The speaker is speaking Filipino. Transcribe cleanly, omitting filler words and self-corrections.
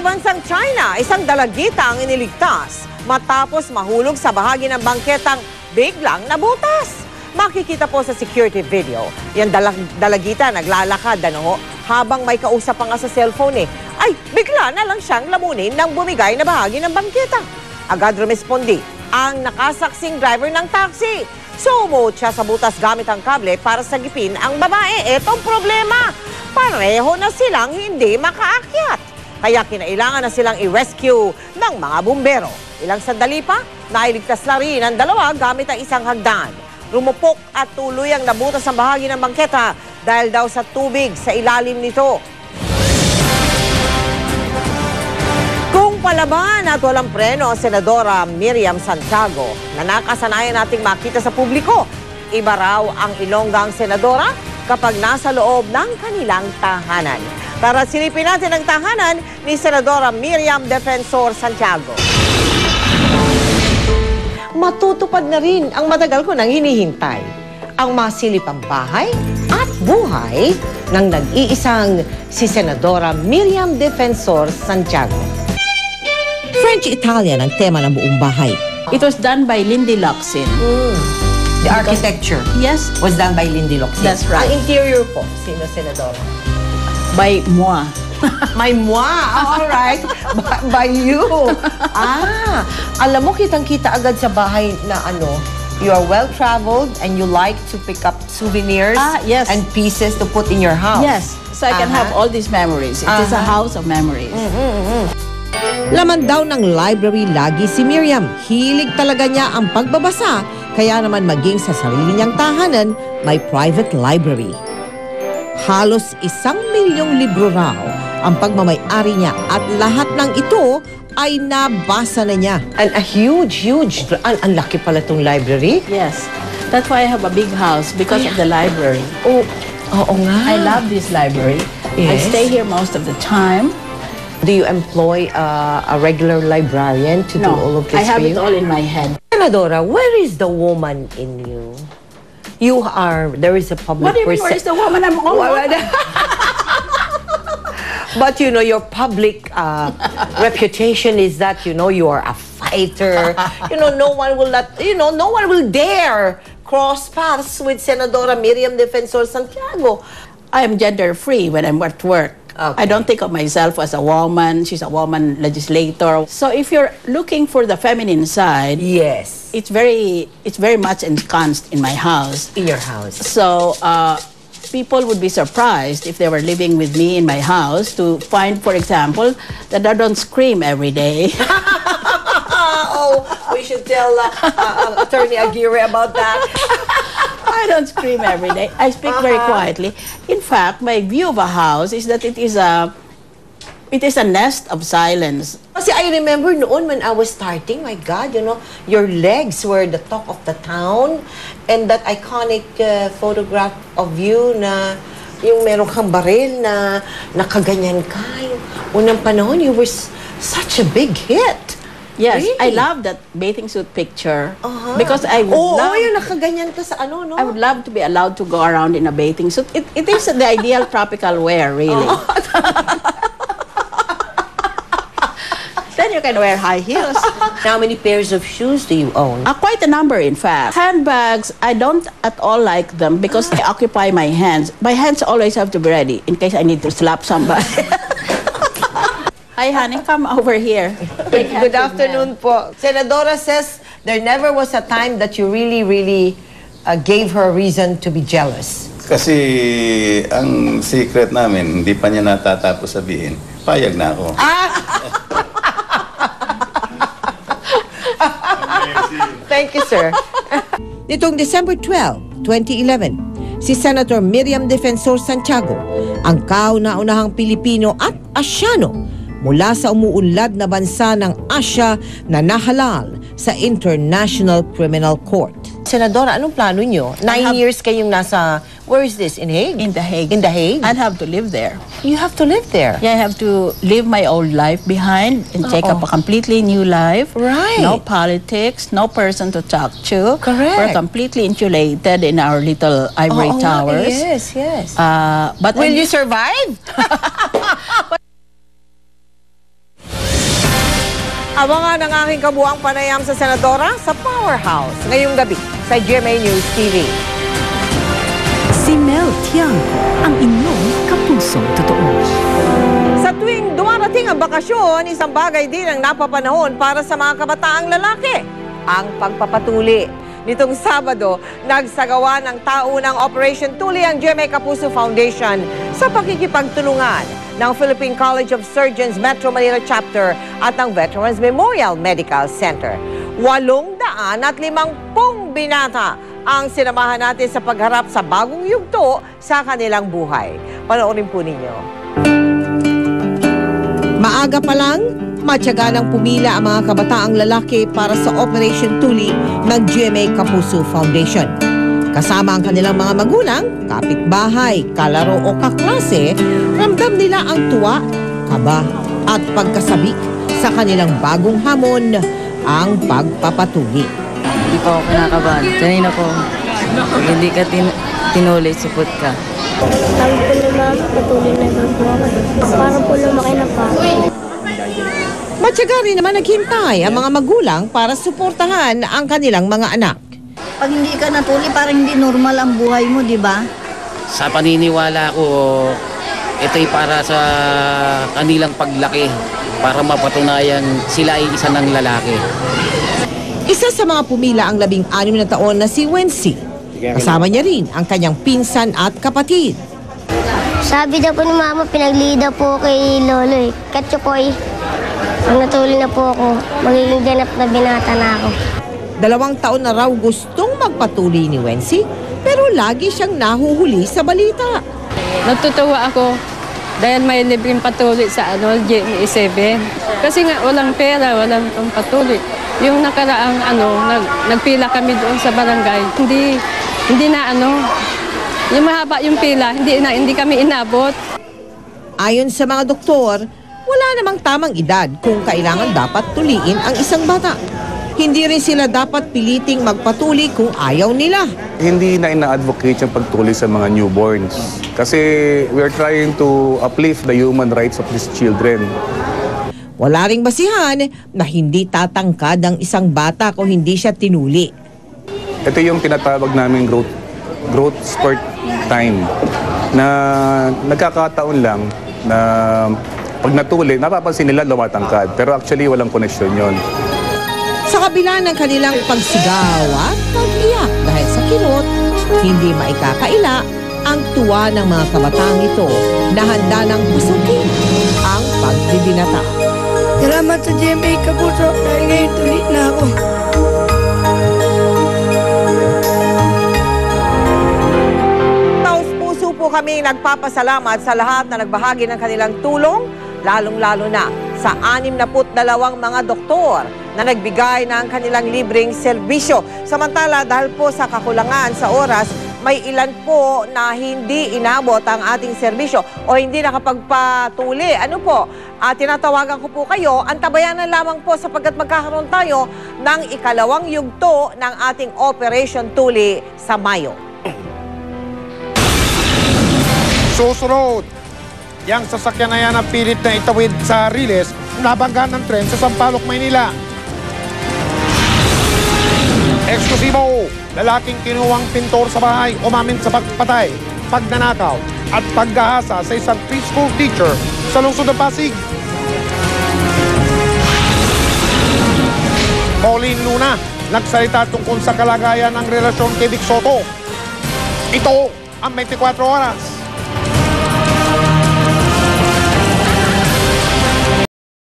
Bansang China, isang dalagita ang iniligtas matapos mahulog sa bahagi ng bangketang biglang nabutas. Makikita po sa security video, yung dalagita naglalakad habang may kausap pa nga sa cellphone ay bigla na lang siyang lamunin ng bumigay na bahagi ng bangketa. Agad rumispondi ang nakasaksing driver ng taxi. Sumuot siya sa butas gamit ang kable para sagipin ang babae. Etong problema, pareho na silang hindi makaakyat. Kaya kinailangan na silang i-rescue ng mga bumbero. Ilang sandali pa, nailigtas na rin ang dalawa gamit ang isang hagdan. Rumupok at tuluyang nabutas ang bahagi ng bangketa dahil daw sa tubig sa ilalim nito. Kung palaban at walang preno ang Senadora Miriam Santiago na nakasanayan nating makita sa publiko, iba raw ang Ilonggang Senadora kapag nasa loob ng kanilang tahanan. Tara silipin natin ang tahanan ni Senadora Miriam Defensor Santiago. Matutupad na rin ang matagal ko nang hinihintay. Ang masilipang bahay at buhay ng nag-iisang si Senadora Miriam Defensor Santiago. French-Italian ang tema ng buong bahay. It was done by Lindy Locsin. The architecture Yes, was done by Lindy Locsin. That's right. Ang interior po, sino Senadora? by moi. May moi. All right. By you. Alam mo, kitang-kita agad sa bahay na you are well-traveled and you like to pick up souvenirs Yes. and pieces to put in your house. Yes, so I can have all these memories. It is a house of memories. Laman daw ng library lagi si Miriam. Hilig talaga niya ang pagbabasa, kaya naman maging sa sarili niyang tahanan, may private library. Halos 1,000,000 libro raw ang pagmamay-ari niya at lahat ng ito ay nabasa na niya. And a huge, ang laki pala itong library. Yes, that's why I have a big house because of the library. Oo nga. I love this library. I Yes. stay here most of the time. Do you employ a regular librarian to do all of this I have for it you? all in my head. Senadora, where is the woman in you? There is a public What do you mean, where is the woman? I'm all But your public reputation is that you are a fighter. No one will dare cross paths with Senadora Miriam Defensor Santiago. I am gender-free when I'm at work. Okay. I don't think of myself as a woman. She's a woman legislator. So if you're looking for the feminine side, Yes, it's very much ensconced in my house. in your house. So people would be surprised if they were living with me in my house to find, for example, that I don't scream every day. We should tell Attorney Aguirre about that. I don't scream every day. I speak very quietly. In fact, my view of a house is that it is a nest of silence. Kasi I remember noon when I was starting, my God, your legs were the talk of the town. And that iconic photograph of you na yung meron kang baril na nakaganyan ka. Yung unang panahon, you were such a big hit. Yes, Really? I love that bathing suit picture because I would love. yung nakaganyan ka sa no? I would love to be allowed to go around in a bathing suit. It is the ideal tropical wear, really. Then you can wear high heels. How many pairs of shoes do you own? Quite a number, in fact. Handbags, I don't at all like them because they occupy my hands. My hands always have to be ready in case I need to slap somebody. Hi, honey, come over here. Good afternoon po. Senadora says there never was a time that you really gave her a reason to be jealous. Kasi ang secret namin, hindi pa niya natatapos sabihin, payag na ako. Thank you, sir. Nitong December 12, 2011, si Senator Miriam Defensor Santiago ang kauna-unahang Pilipino at Asyano mula sa umuunlad na bansa ng Asya na nahalal sa International Criminal Court. Senadora, anong plano nyo? 9 years kayong nasa, where is this? In Hague? In The Hague. In The Hague? I'd have to live there. You have to live there. Yeah, I have to leave my old life behind and take up a completely new life. Right. No politics, no person to talk to. Correct. We're completely insulated in our little ivory towers. Yes. But Will you survive? Abangan ang aking kabuang panayam sa Senadora sa Powerhouse ngayong gabi sa GMA News TV. Si Mel Tiangco, ang inyong kapusong totoo. Sa tuwing dumarating ang bakasyon, isang bagay din ang napapanahon para sa mga kabataang lalaki, ang pagpapatuli. Nitong Sabado, nagsagawa ng taunang Operation Tuli ang GMA Kapuso Foundation sa pakikipagtulungan ng Philippine College of Surgeons Metro Manila Chapter at ng Veterans Memorial Medical Center. 850 binata ang sinamahan natin sa pagharap sa bagong yugto sa kanilang buhay. Panoorin po ninyo. Maaga pa lang, matyaga ng pumila ang mga kabataang lalaki para sa Operation Tuli ng GMA Kapuso Foundation. Kasama ang kanilang mga magulang, kapitbahay, kalaro o kaklase, ramdam nila ang tuwa, kaba at pagkasabik sa kanilang bagong hamon, ang pagpapatuli. Hindi pa ako kinakabahan. Kanina po, pag hindi ka tinuli, supot ka. Sabi po nila, patuloy na lang po ako. Para po lumaki na pa. Matyaga rin naman naghintay ang mga magulang para suportahan ang kanilang mga anak. Pag hindi ka natuli, parang hindi normal ang buhay mo, di ba? Sa paniniwala ko, ito'y para sa kanilang paglaki, para mapatunayan sila ay isa ng lalaki. Isa sa mga pumila ang 16 na taon na si Wency. Kasama niya rin ang kanyang pinsan at kapatid. Sabi daw po ni Mama, pinaglihi daw po kay Lolo eh. Katsukoy, pag natuli na po ako, magiging ganap na binata na ako. 2 taon na raw gustong magpatuli ni Wency, pero lagi siyang nahuhuli sa balita. Natutuwa ako dahil may libreng patuli sa GMA 7. Kasi nga walang pera, walang pampatuli. Yung nakaraang nagpila kami doon sa barangay, hindi na yung mahaba yung pila, hindi kami inabot. Ayon sa mga doktor, wala namang tamang edad kung kailangan dapat tuliin ang isang bata. Hindi rin sila dapat piliting magpatuli kung ayaw nila. Hindi na ina-advocate yung pagtuli sa mga newborns. Kasi we're trying to uplift the human rights of these children. Wala ring basihan na hindi tatangkad ang isang bata kung hindi siya tinuli. Ito yung tinatawag namin growth spurt time na nagkakataon lang na pag natuli, napapansin nila lumatangkad. Pero actually, walang koneksyon yon. Sa kabila ng kanilang pagsigaw at pag-iyak dahil sa kilot, hindi maikakaila ang tuwa ng mga kabataang ito na handa ng busukin ang pagbibinata. Salamat sa GMA Kapuso dahil ngayon tuli na ako. Taos-puso po kami nagpapasalamat sa lahat na nagbahagi ng kanilang tulong, lalong-lalo na sa 62 mga doktor na nagbigay ng kanilang libreng serbisyo. Samantala, dahil po sa kakulangan sa oras, may ilan po na hindi inabot ang ating serbisyo o hindi nakapagpatuli. Ano po? Tinatawagan ko po kayo, antabayanan lamang po sapagkat magkakaroon tayo ng ikalawang yugto ng ating Operation Tuli sa Mayo. Susunod, yang sasakyan na yan ang pilit na itawid sa Riles, nabangga ng tren sa Sampaloc, Maynila. Eksklusibo, lalaking kinuwang pintor sa bahay, umamin sa pagpatay, pagnanakaw at paggahasa sa isang preschool teacher sa lungsod ng Pasig. Pauline Luna, nagsalita tungkol sa kalagayan ng relasyon kay Vic Soto. Ito ang 24 oras.